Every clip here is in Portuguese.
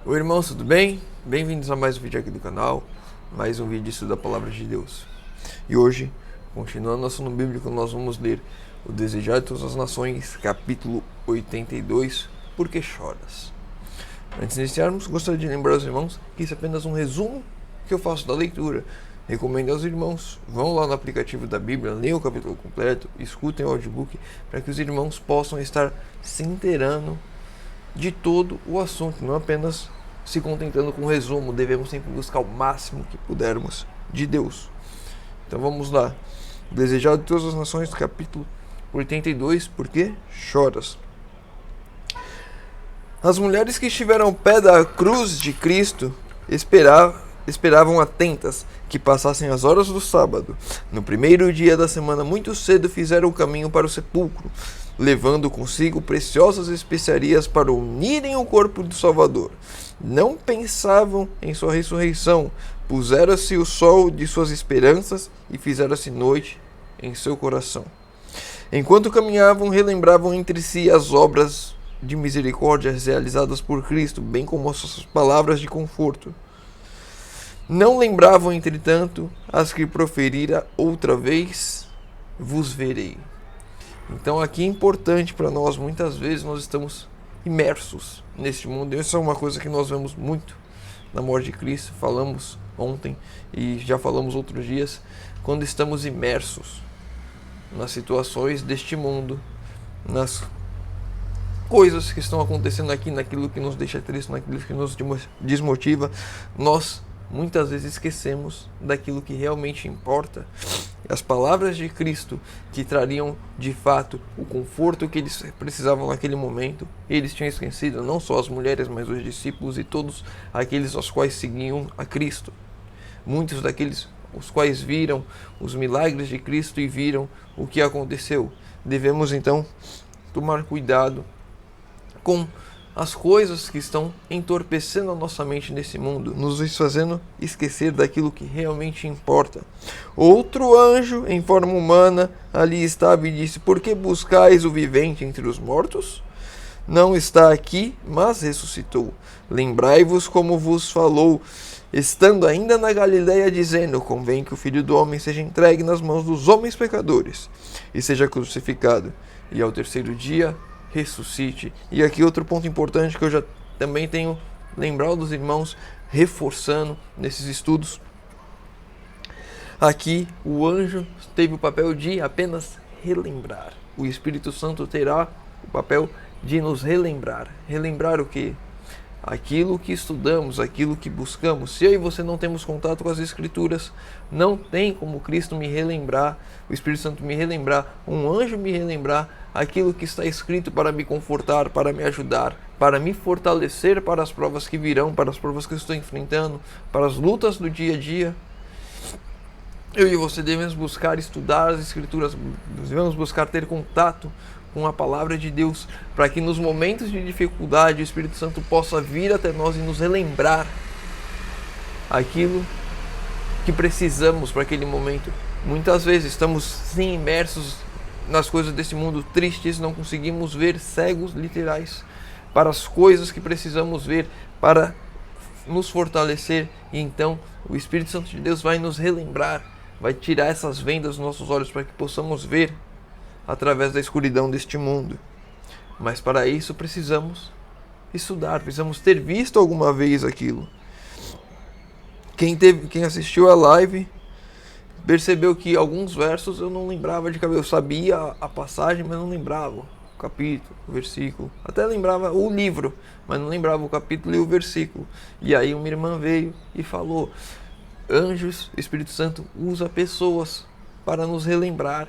Oi irmãos, tudo bem? Bem-vindos a mais um vídeo aqui do canal, mais um vídeo de estudo da Palavra de Deus. E hoje, continuando nosso estudo bíblico, nós vamos ler o Desejar de Todas as Nações, capítulo 82, Por que choras? Antes de iniciarmos, gostaria de lembrar aos irmãos que isso é apenas um resumo que eu faço da leitura. Recomendo aos irmãos, vão lá no aplicativo da Bíblia, leiam o capítulo completo, escutem o audiobook, para que os irmãos possam estar se inteirando de todo o assunto, não apenas se contentando com o resumo. Devemos sempre buscar o máximo que pudermos de Deus. Então vamos lá. Desejar de Todas as Nações, capítulo 82, Por que choras? As mulheres que estiveram ao pé da cruz de Cristo esperavam atentas que passassem as horas do sábado. No primeiro dia da semana, muito cedo, fizeram o caminho para o sepulcro, levando consigo preciosas especiarias para unirem o corpo do Salvador. Não pensavam em sua ressurreição, puseram-se o sol de suas esperanças e fizeram-se noite em seu coração. Enquanto caminhavam, relembravam entre si as obras de misericórdia realizadas por Cristo, bem como as suas palavras de conforto. Não lembravam, entretanto, as que proferira outra vez: vos verei. Então aqui é importante para nós, muitas vezes nós estamos imersos neste mundo. Isso é uma coisa que nós vemos muito na morte de Cristo. Falamos ontem e já falamos outros dias. Quando estamos imersos nas situações deste mundo, nas coisas que estão acontecendo aqui, naquilo que nos deixa triste, naquilo que nos desmotiva, nós muitas vezes esquecemos daquilo que realmente importa. As palavras de Cristo, que trariam de fato o conforto que eles precisavam naquele momento, eles tinham esquecido. Não só as mulheres, mas os discípulos e todos aqueles aos quais seguiam a Cristo. Muitos daqueles os quais viram os milagres de Cristo e viram o que aconteceu. Devemos então tomar cuidado com as coisas que estão entorpecendo a nossa mente nesse mundo, nos fazendo esquecer daquilo que realmente importa. Outro anjo, em forma humana, ali estava e disse: por que buscais o vivente entre os mortos? Não está aqui, mas ressuscitou. Lembrai-vos como vos falou, estando ainda na Galileia, dizendo: convém que o Filho do Homem seja entregue nas mãos dos homens pecadores, e seja crucificado, e ao terceiro dia ressuscite. E aqui outro ponto importante que eu já também tenho lembrado dos irmãos, reforçando nesses estudos. Aqui o anjo teve o papel de apenas relembrar. O Espírito Santo terá o papel de nos relembrar. Relembrar o quê? Aquilo que estudamos, aquilo que buscamos. Se eu e você não temos contato com as Escrituras, não tem como Cristo me relembrar, o Espírito Santo me relembrar, um anjo me relembrar aquilo que está escrito para me confortar, para me ajudar, para me fortalecer para as provas que virão, para as provas que eu estou enfrentando, para as lutas do dia a dia. Eu e você devemos buscar estudar as Escrituras, devemos buscar ter contato com a palavra de Deus, para que nos momentos de dificuldade o Espírito Santo possa vir até nós e nos relembrar aquilo que precisamos para aquele momento. Muitas vezes estamos sim imersos nas coisas desse mundo, tristes, não conseguimos ver, cegos literais para as coisas que precisamos ver para nos fortalecer, e então o Espírito Santo de Deus vai nos relembrar, vai tirar essas vendas dos nossos olhos para que possamos ver através da escuridão deste mundo. Mas para isso precisamos estudar, precisamos ter visto alguma vez aquilo. Quem assistiu a live percebeu que alguns versos eu não lembrava de cabeça. Eu sabia a passagem, mas não lembrava o capítulo, o versículo. Até lembrava o livro, mas não lembrava o capítulo e o versículo. E aí uma irmã veio e falou: anjos, Espírito Santo usa pessoas para nos relembrar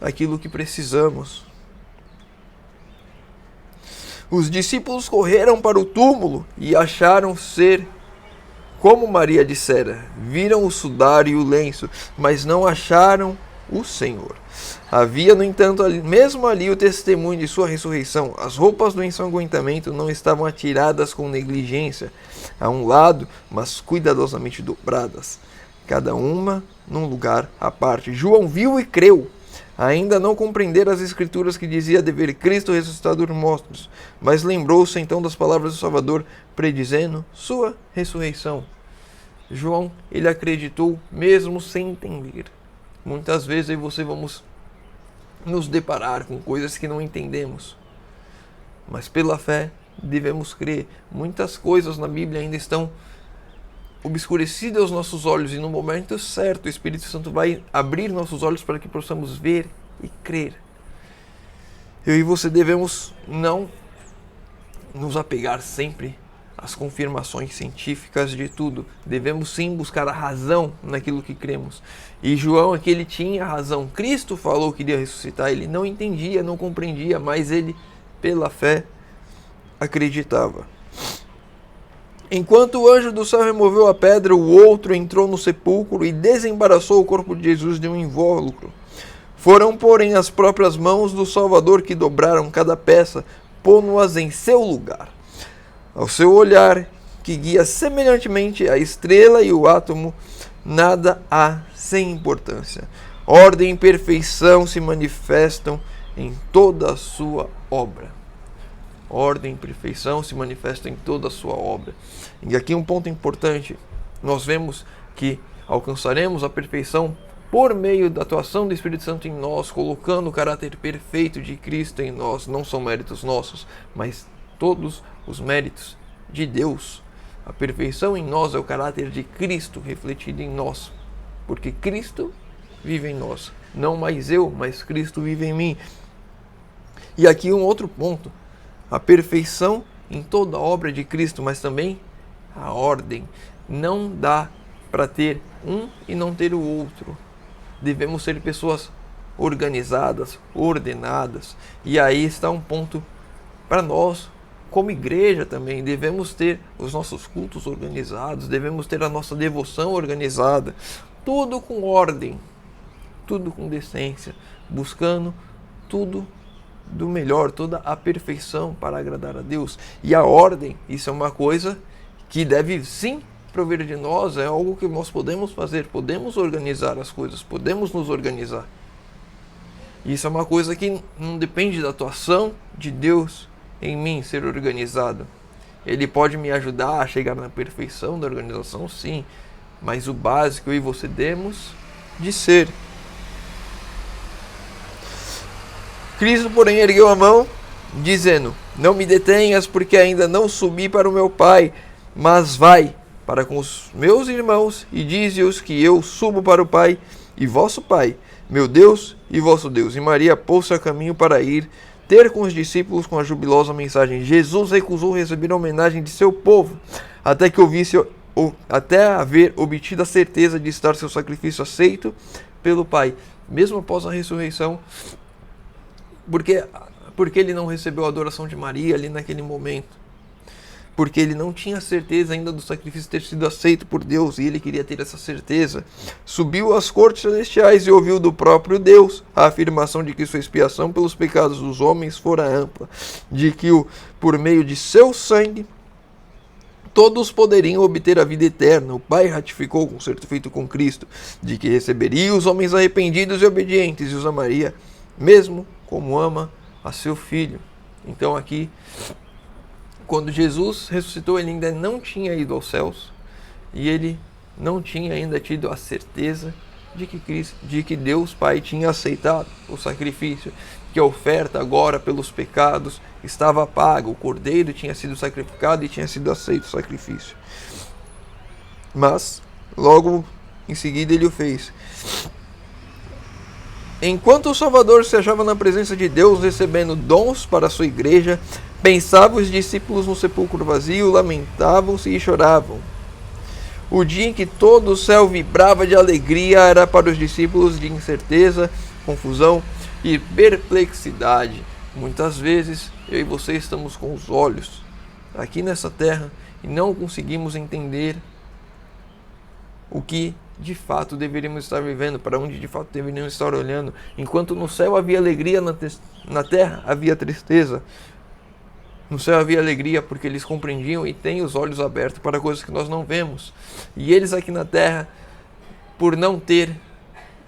aquilo que precisamos. Os discípulos correram para o túmulo e acharam ser como Maria dissera. Viram o sudário e o lenço, mas não acharam o Senhor. Havia, no entanto, mesmo ali o testemunho de sua ressurreição. As roupas do ensanguentamento não estavam atiradas com negligência a um lado, mas cuidadosamente dobradas, cada uma num lugar à parte. João viu e creu. ainda não compreendera as escrituras que dizia dever Cristo ressuscitar dos mortos, mas lembrou-se então das palavras do Salvador, predizendo sua ressurreição. João, ele acreditou mesmo sem entender. Muitas vezes eu e você vamos nos deparar com coisas que não entendemos, mas pela fé devemos crer. Muitas coisas na Bíblia ainda estão obscurecidas aos nossos olhos, e no momento certo o Espírito Santo vai abrir nossos olhos para que possamos ver e crer. Eu e você devemos não nos apegar sempre às confirmações científicas de tudo. Devemos sim buscar a razão naquilo que cremos. E João aqui, ele tinha razão. Cristo falou que iria ressuscitar, ele não entendia, não compreendia, mas ele, pela fé, acreditava. Enquanto o anjo do céu removeu a pedra, o outro entrou no sepulcro e desembaraçou o corpo de Jesus de um invólucro. Foram, porém, as próprias mãos do Salvador que dobraram cada peça, pondo-as em seu lugar. Ao seu olhar, que guia semelhantemente a estrela e o átomo, nada há sem importância. Ordem e perfeição se manifestam em toda a sua obra. Ordem e perfeição se manifestam em toda a sua obra. E aqui um ponto importante. Nós vemos que alcançaremos a perfeição por meio da atuação do Espírito Santo em nós, colocando o caráter perfeito de Cristo em nós. Não são méritos nossos, mas todos os méritos de Deus. A perfeição em nós é o caráter de Cristo refletido em nós, porque Cristo vive em nós. Não mais eu, mas Cristo vive em mim. E aqui um outro ponto. A perfeição em toda a obra de Cristo, mas também a ordem. Não dá para ter um e não ter o outro. Devemos ser pessoas organizadas, ordenadas. E aí está um ponto para nós, como igreja também. Devemos ter os nossos cultos organizados, devemos ter a nossa devoção organizada. Tudo com ordem, tudo com decência, buscando tudo do melhor, toda a perfeição para agradar a Deus. E a ordem, isso é uma coisa que deve sim prover de nós, é algo que nós podemos fazer, podemos organizar as coisas, podemos nos organizar. Isso é uma coisa que não depende da atuação de Deus em mim ser organizado. Ele pode me ajudar a chegar na perfeição da organização, sim, mas o básico eu e você temos de ser. Cristo, porém, ergueu a mão, dizendo: não me detenhas, porque ainda não subi para o meu Pai, mas vai para com os meus irmãos e dize-os que eu subo para o Pai e vosso Pai, meu Deus e vosso Deus. E Maria pôs-se a caminho para ir ter com os discípulos com a jubilosa mensagem. Jesus recusou receber a homenagem de seu povo, até haver obtido a certeza de estar seu sacrifício aceito pelo Pai. Mesmo após a ressurreição, porque ele não recebeu a adoração de Maria ali naquele momento? Porque ele não tinha certeza ainda do sacrifício ter sido aceito por Deus, e ele queria ter essa certeza. Subiu às cortes celestiais e ouviu do próprio Deus a afirmação de que sua expiação pelos pecados dos homens fora ampla, de que por meio de seu sangue todos poderiam obter a vida eterna. O Pai ratificou o concerto feito com Cristo, de que receberia os homens arrependidos e obedientes e os amaria, mesmo como ama a seu Filho. Então aqui, quando Jesus ressuscitou, ele ainda não tinha ido aos céus, e ele não tinha ainda tido a certeza de que Deus Pai tinha aceitado o sacrifício, que a oferta agora pelos pecados estava paga, o cordeiro tinha sido sacrificado e tinha sido aceito o sacrifício. Mas logo em seguida ele o fez. Enquanto o Salvador se achava na presença de Deus, recebendo dons para a sua igreja, pensavam os discípulos no sepulcro vazio, lamentavam-se e choravam. O dia em que todo o céu vibrava de alegria era para os discípulos de incerteza, confusão e perplexidade. Muitas vezes eu e você estamos com os olhos aqui nessa terra e não conseguimos entender o que de fato deveríamos estar vivendo, para onde de fato deveríamos estar olhando. Enquanto no céu havia alegria, na terra havia tristeza. No céu havia alegria porque eles compreendiam e têm os olhos abertos para coisas que nós não vemos. E eles aqui na terra, por não ter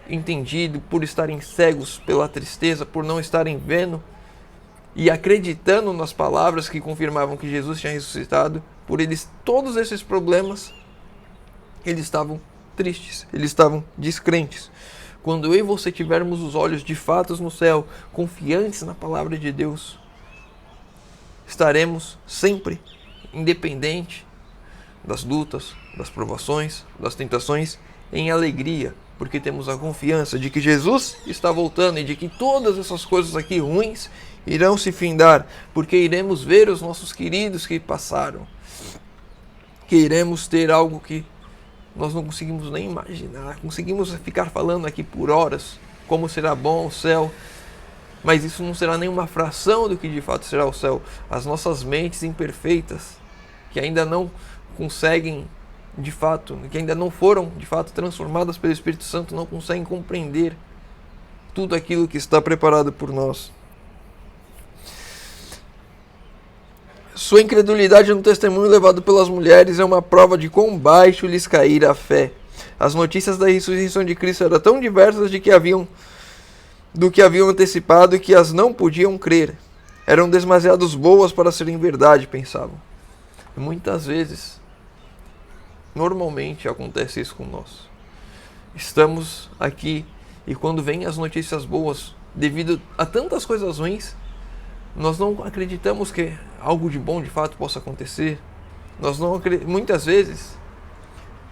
entendido, por estarem cegos pela tristeza, por não estarem vendo e acreditando nas palavras que confirmavam que Jesus tinha ressuscitado, por eles, todos esses problemas, eles estavam tristes, eles estavam descrentes. Quando eu e você tivermos os olhos de fato no céu, confiantes na palavra de Deus, estaremos sempre independente das lutas, das provações, das tentações, em alegria, porque temos a confiança de que Jesus está voltando e de que todas essas coisas aqui ruins irão se findar, porque iremos ver os nossos queridos que passaram, que iremos ter algo que nós não conseguimos nem imaginar, conseguimos ficar falando aqui por horas, como será bom o céu, mas isso não será nem uma fração do que de fato será o céu. As nossas mentes imperfeitas, que ainda não conseguem de fato, que ainda não foram de fato transformadas pelo Espírito Santo, não conseguem compreender tudo aquilo que está preparado por nós. Sua incredulidade no testemunho levado pelas mulheres é uma prova de quão baixo lhes caíra a fé. As notícias da ressurreição de Cristo eram tão diversas do que haviam antecipado que as não podiam crer. Eram demasiado boas para serem verdade, pensavam. E muitas vezes, normalmente acontece isso com nós. Estamos aqui e quando vêm as notícias boas, devido a tantas coisas ruins, nós não acreditamos que algo de bom de fato possa acontecer. Nós não muitas vezes,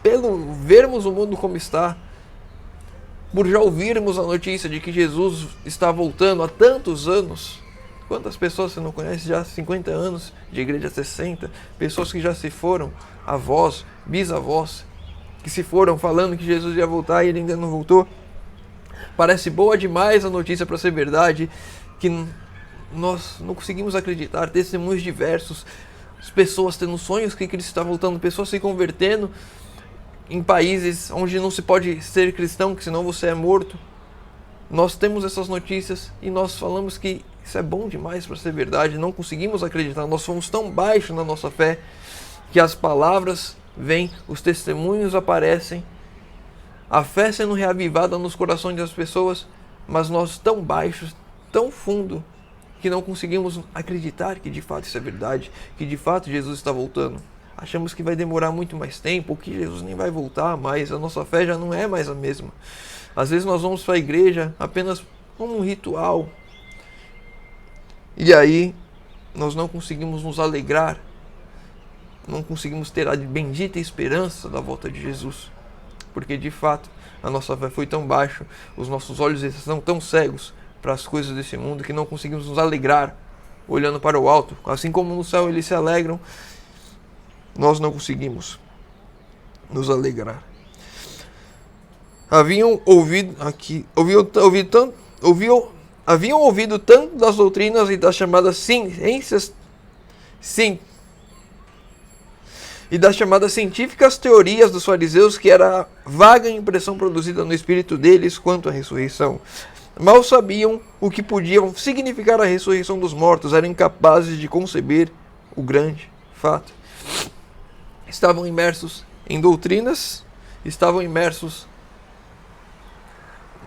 pelo vermos o mundo como está, por já ouvirmos a notícia de que Jesus está voltando há tantos anos. Quantas pessoas você não conhece já há 50 anos de igreja, 60? Pessoas que já se foram, avós, bisavós, que se foram falando que Jesus ia voltar e ele ainda não voltou. Parece boa demais a notícia para ser verdade, que nós não conseguimos acreditar. Testemunhos diversos, as pessoas tendo sonhos que Cristo está voltando, pessoas se convertendo em países onde não se pode ser cristão, que senão você é morto. Nós temos essas notícias e nós falamos que isso é bom demais para ser verdade, não conseguimos acreditar, nós somos tão baixos na nossa fé que as palavras vêm, os testemunhos aparecem, a fé sendo reavivada nos corações das pessoas, mas nós tão baixos, tão fundo, que não conseguimos acreditar que de fato isso é verdade, que de fato Jesus está voltando. Achamos que vai demorar muito mais tempo, que Jesus nem vai voltar mais, a nossa fé já não é mais a mesma. Às vezes nós vamos para a igreja apenas como um ritual, e aí nós não conseguimos nos alegrar, não conseguimos ter a bendita esperança da volta de Jesus, porque de fato a nossa fé foi tão baixa, os nossos olhos estão tão cegos para as coisas desse mundo que não conseguimos nos alegrar olhando para o alto. Assim como no céu eles se alegram, nós não conseguimos nos alegrar. Haviam ouvido tanto das doutrinas e das chamadas ciências e das chamadas científicas teorias dos fariseus, que era a vaga impressão produzida no espírito deles quanto à ressurreição. Mal sabiam o que podia significar a ressurreição dos mortos, eram incapazes de conceber o grande fato. Estavam imersos em doutrinas, estavam imersos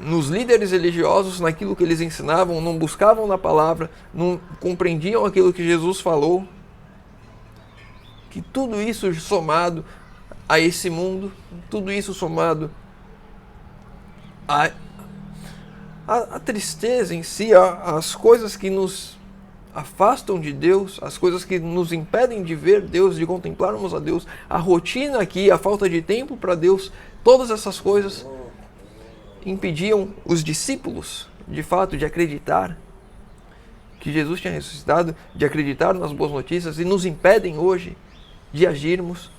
nos líderes religiosos, naquilo que eles ensinavam, não buscavam na palavra, não compreendiam aquilo que Jesus falou. Que tudo isso somado a esse mundo, tudo isso somado a tristeza em si, as coisas que nos afastam de Deus, as coisas que nos impedem de ver Deus, de contemplarmos a Deus, a rotina aqui, a falta de tempo para Deus, todas essas coisas impediam os discípulos, de fato, de acreditar que Jesus tinha ressuscitado, de acreditar nas boas notícias, e nos impedem hoje de agirmos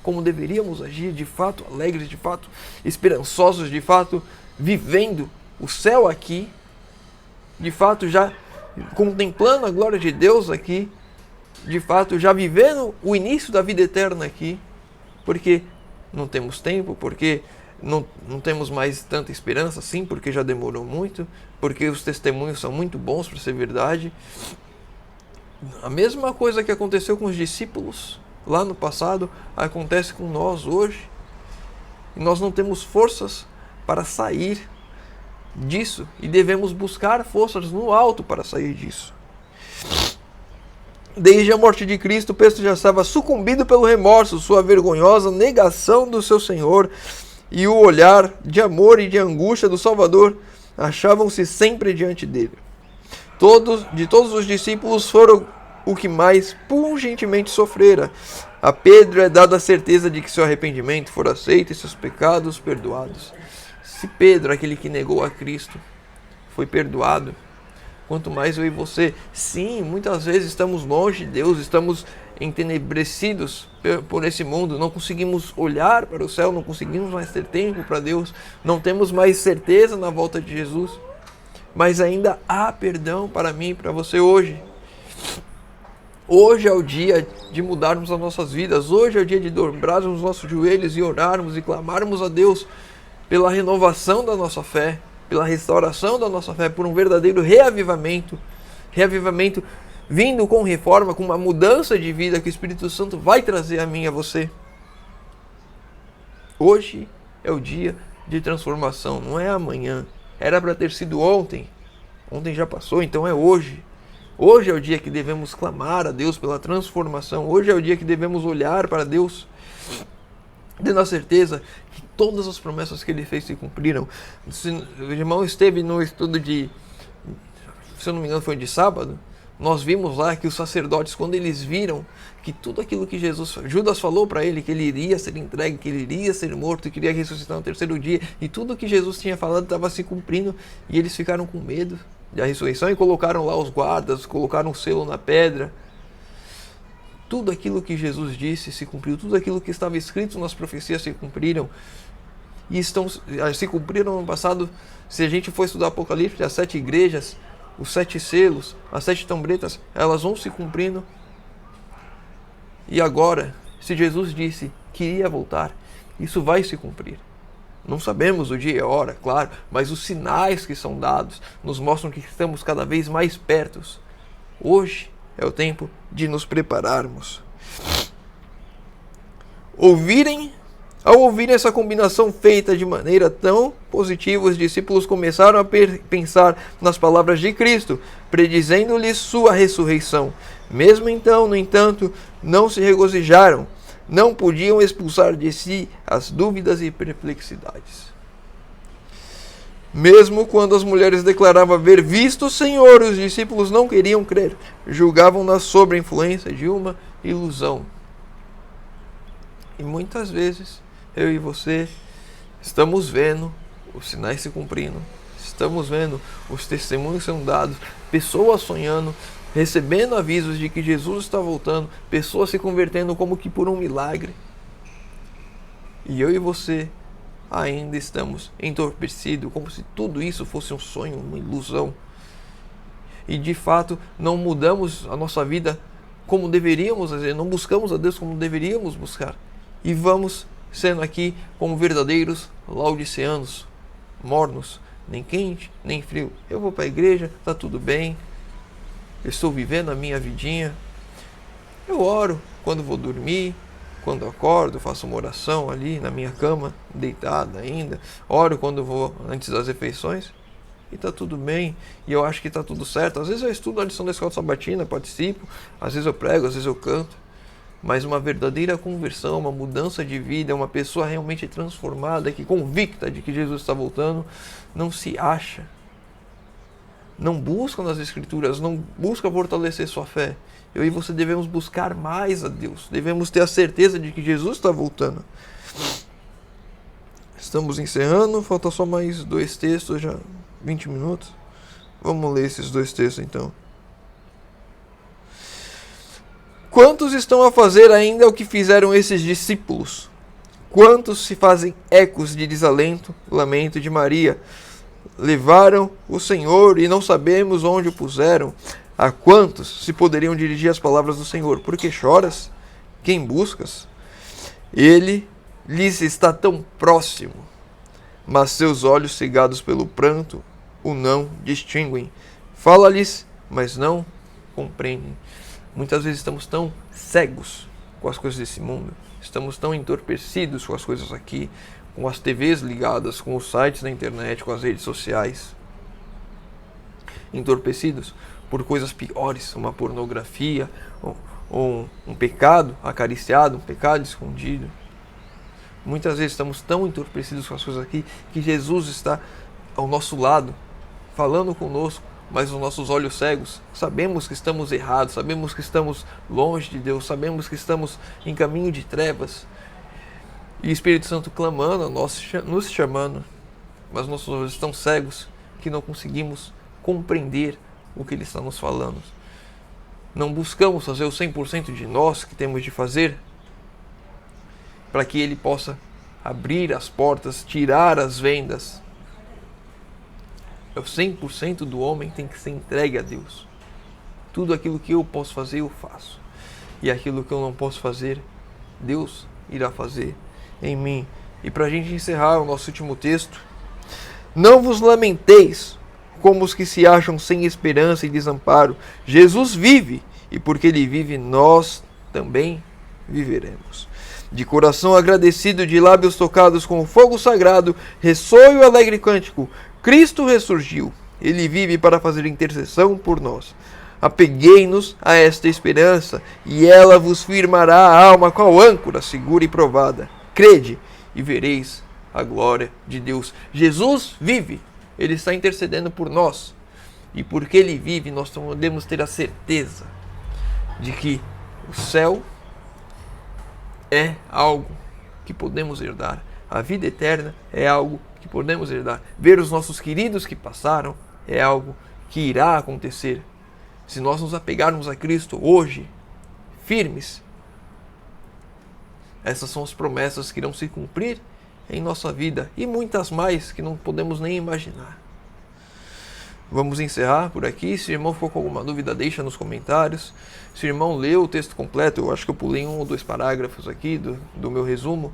como deveríamos agir, de fato alegres, de fato esperançosos, de fato vivendo o céu aqui, de fato já contemplando a glória de Deus aqui, de fato já vivendo o início da vida eterna aqui, porque não temos tempo, porque não temos mais tanta esperança, sim, porque já demorou muito, porque os testemunhos são muito bons para ser verdade. A mesma coisa que aconteceu com os discípulos lá no passado, acontece com nós hoje, e nós não temos forças para sair disso e devemos buscar forças no alto para sair disso. Desde a morte de Cristo, Pedro já estava sucumbido pelo remorso, sua vergonhosa negação do seu Senhor e o olhar de amor e de angústia do Salvador achavam-se sempre diante dele. De todos os discípulos foram o que mais pungentemente sofrera. A Pedro é dada a certeza de que seu arrependimento for aceito e seus pecados perdoados. Se Pedro, aquele que negou a Cristo, foi perdoado, quanto mais eu e você. Sim, muitas vezes estamos longe de Deus, estamos entenebrecidos por esse mundo, não conseguimos olhar para o céu, não conseguimos mais ter tempo para Deus, não temos mais certeza na volta de Jesus, mas ainda há perdão para mim e para você hoje. Hoje é o dia de mudarmos as nossas vidas, hoje é o dia de dobrarmos os nossos joelhos e orarmos e clamarmos a Deus pela renovação da nossa fé, pela restauração da nossa fé, por um verdadeiro reavivamento vindo com reforma, com uma mudança de vida que o Espírito Santo vai trazer a mim e a você. Hoje é o dia de transformação, não é amanhã. Era para ter sido ontem. Ontem já passou, então é hoje. Hoje é o dia que devemos clamar a Deus pela transformação. Hoje é o dia que devemos olhar para Deus, tendo a certeza que todas as promessas que Ele fez se cumpriram. O irmão esteve no estudo se eu não me engano foi de sábado, nós vimos lá que os sacerdotes, quando eles viram que tudo aquilo que Judas falou para ele, que ele iria ser entregue, que ele iria ser morto, que iria ressuscitar no terceiro dia, e tudo que Jesus tinha falado estava se cumprindo, e eles ficaram com medo da ressurreição e colocaram lá os guardas, colocaram um selo na pedra. Tudo aquilo que Jesus disse se cumpriu, tudo aquilo que estava escrito nas profecias se cumpriram, e se cumpriram no passado. Se a gente for estudar Apocalipse, as 7 igrejas, os 7 selos, as 7 trombetas, elas vão se cumprindo. E agora, se Jesus disse que iria voltar, isso vai se cumprir. Não sabemos o dia e a hora, claro, mas os sinais que são dados nos mostram que estamos cada vez mais perto. Hoje é o tempo de nos prepararmos. Ao ouvirem essa combinação feita de maneira tão positiva, os discípulos começaram a pensar nas palavras de Cristo, predizendo-lhes sua ressurreição. Mesmo então, no entanto, não se regozijaram, não podiam expulsar de si as dúvidas e perplexidades. Mesmo quando as mulheres declaravam haver visto o Senhor, os discípulos não queriam crer, julgavam-na sob a influência de uma ilusão. E muitas vezes, eu e você estamos vendo os sinais se cumprindo, estamos vendo os testemunhos sendo dados, pessoas sonhando, recebendo avisos de que Jesus está voltando, pessoas se convertendo como que por um milagre. E eu e você ainda estamos entorpecidos, como se tudo isso fosse um sonho, uma ilusão. E de fato não mudamos a nossa vida como deveríamos fazer, não buscamos a Deus como deveríamos buscar. E vamos sendo aqui como verdadeiros laodiceanos, mornos, nem quente, nem frio. Eu vou para a igreja, está tudo bem, eu estou vivendo a minha vidinha. Eu oro quando vou dormir, quando acordo, faço uma oração ali na minha cama, deitado ainda. Oro quando vou antes das refeições e está tudo bem. E eu acho que está tudo certo. Às vezes eu estudo a lição da escola sabatina, participo, às vezes eu prego, às vezes eu canto. Mas uma verdadeira conversão, uma mudança de vida, uma pessoa realmente transformada, que convicta de que Jesus está voltando, não se acha. Não busca nas Escrituras, não busca fortalecer sua fé. Eu e você devemos buscar mais a Deus. Devemos ter a certeza de que Jesus está voltando. Estamos encerrando, falta só mais 2 textos, já 20 minutos. Vamos ler esses 2 textos então. Quantos estão a fazer ainda o que fizeram esses discípulos? Quantos se fazem ecos de desalento, lamento de Maria? Levaram o Senhor e não sabemos onde o puseram. A quantos se poderiam dirigir as palavras do Senhor? Por que choras? Quem buscas? Ele lhes está tão próximo, mas seus olhos cegados pelo pranto o não distinguem. Fala-lhes, mas não compreendem. Muitas vezes estamos tão cegos com as coisas desse mundo, estamos tão entorpecidos com as coisas aqui, com as TVs ligadas, com os sites na internet, com as redes sociais, entorpecidos por coisas piores, uma pornografia, ou um pecado acariciado, um pecado escondido. Muitas vezes estamos tão entorpecidos com as coisas aqui que Jesus está ao nosso lado, falando conosco, mas os nossos olhos cegos, sabemos que estamos errados, sabemos que estamos longe de Deus, sabemos que estamos em caminho de trevas. E o Espírito Santo clamando, nos chamando, mas nossos olhos estão cegos que não conseguimos compreender o que Ele está nos falando. Não buscamos fazer o 100% de nós que temos de fazer para que Ele possa abrir as portas, tirar as vendas. O 100% do homem tem que ser entregue a Deus. Tudo aquilo que eu posso fazer, eu faço. E aquilo que eu não posso fazer, Deus irá fazer em mim. E para a gente encerrar o nosso último texto: não vos lamenteis como os que se acham sem esperança e desamparo. Jesus vive, e porque Ele vive, nós também viveremos. De coração agradecido, de lábios tocados com o fogo sagrado, ressoe o alegre cântico: Cristo ressurgiu, Ele vive para fazer intercessão por nós. Apeguei-nos a esta esperança, e ela vos firmará a alma qual âncora segura e provada. Crede, e vereis a glória de Deus. Jesus vive, Ele está intercedendo por nós. E porque Ele vive, nós podemos ter a certeza de que o céu é algo que podemos herdar. A vida eterna é algo que podemos herdar. Ver os nossos queridos que passaram é algo que irá acontecer. Se nós nos apegarmos a Cristo hoje, firmes, essas são as promessas que irão se cumprir em nossa vida, e muitas mais que não podemos nem imaginar. Vamos encerrar por aqui. Se o irmão ficou com alguma dúvida, deixa nos comentários. Se o irmão leu o texto completo, eu acho que eu pulei 1 ou 2 parágrafos aqui do meu resumo,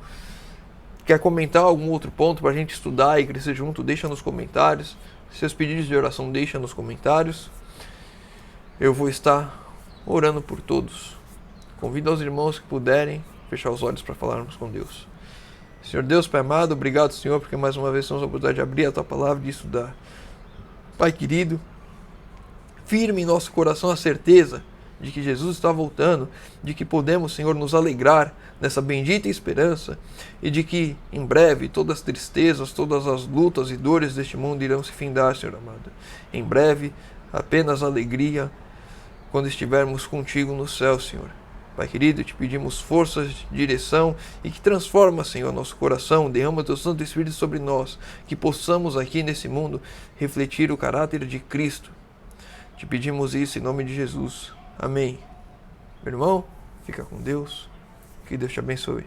quer comentar algum outro ponto para a gente estudar e crescer junto, deixa nos comentários. Seus pedidos de oração, deixa nos comentários. Eu vou estar orando por todos. Convido aos irmãos que puderem fechar os olhos para falarmos com Deus. Senhor Deus, Pai amado, obrigado, Senhor, porque mais uma vez temos a oportunidade de abrir a Tua palavra e de estudar. Pai querido, firme em nosso coração a certeza de que Jesus está voltando, de que podemos, Senhor, nos alegrar nessa bendita esperança, e de que em breve todas as tristezas, todas as lutas e dores deste mundo irão se findar, Senhor amado. Em breve, apenas alegria quando estivermos contigo no céu, Senhor. Pai querido, te pedimos forças, direção, e que transforma, Senhor, nosso coração, derrama Teu Santo Espírito sobre nós, que possamos aqui nesse mundo refletir o caráter de Cristo. Te pedimos isso em nome de Jesus. Amém. Meu irmão, fica com Deus. Que Deus te abençoe.